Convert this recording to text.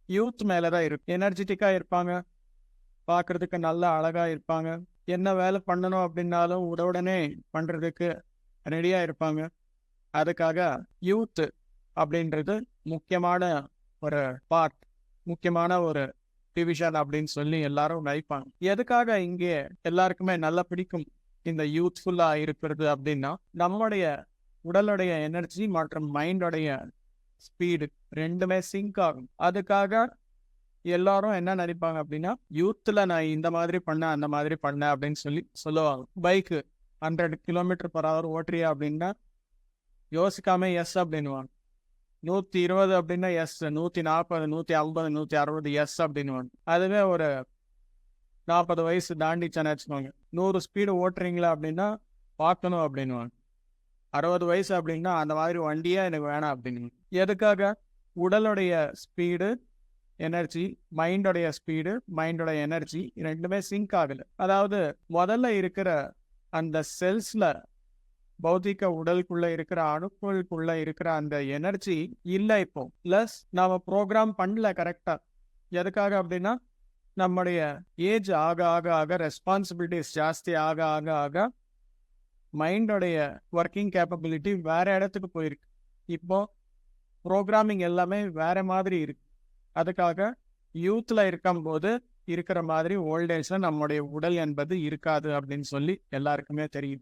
Youth மேலதான் இருக்கு. எனர்ஜெட்டிக்கா இருப்பாங்க, பார்க்கறதுக்கு நல்லா அழகா இருப்பாங்க. என்ன வேலை பண்ணணும் அப்படின்னாலும் உடனே பண்றதுக்கு ரெடியா இருப்பாங்க. அதுக்காக யூத் அப்படின்றது முக்கியமான ஒரு பார்ட், முக்கியமான ஒரு டிவிஷன் அப்படின்னு சொல்லி எல்லாரும் நினைப்பாங்க. எதுக்காக இங்கே எல்லாருக்குமே நல்லா பிடிக்கும் இந்த யூத்ஃபுல்லா இருக்கிறது அப்படின்னா, நம்முடைய உடலுடைய எனர்ஜி மற்றும் மைண்டோடைய ஸ்பீடு ரெண்டுமே சிங்க் ஆகும். அதுக்காக எல்லாரும் என்ன நினைப்பாங்க அப்படின்னா, யூத்ல நான் இந்த மாதிரி பண்ணேன், அந்த மாதிரி பண்ணேன் அப்படின்னு சொல்லி சொல்லுவாங்க. பைக்கு 100 km/h ஓட்டுறியா அப்படின்னா யோசிக்காம எஸ் அப்படின்னுவாங்க. 120 அப்படின்னா எஸ், 140, 150, 160 எஸ் அப்படின்னுவாங்க. அதுவே ஒரு 40 வயசு தாண்டிச்சான்னு வச்சுக்கோங்க, 100 ஸ்பீடு ஓட்டுறீங்களா அப்படின்னா பார்க்கணும் அப்படின்னுவாங்க. 60 வயசு அப்படின்னா அந்த மாதிரி வண்டியே எனக்கு வேணாம் அப்படின்னு. எதுக்காக? உடலுடைய ஸ்பீடு, எனர்ஜி, மைண்டோடைய ஸ்பீடு, மைண்டோட எனர்ஜி ரெண்டுமே சிங்க் ஆகல. அதாவது முதல்ல இருக்கிற அந்த செல்ஸ்ல, பௌதிக உடலுக்குள்ள இருக்கிற அணுக்களுக்குள்ள இருக்கிற அந்த எனர்ஜி இல்ல இப்போ. பிளஸ் நாம ப்ரோக்ராம் பண்ணல கரெக்டா. எதுக்காக அப்படின்னா, நம்முடைய ஏஜ் ஆக ஆக ஆக, ரெஸ்பான்சிபிலிட்டிஸ் ஜாஸ்தி ஆக ஆக ஆக மைண்டோடைய ஒர்க்கிங் கேப்பபிலிட்டி வேற இடத்துக்கு போயிருக்கு. இப்போ ப்ரோக்ராமிங் எல்லாமே வேற மாதிரி இருக்கு. அதுக்காக யூத்ல இருக்கும்போது இருக்கிற மாதிரி ஓல்டேஜ்ல நம்முடைய உடல் என்பது இருக்காது அப்படின்னு சொல்லி எல்லாருக்குமே தெரியும்.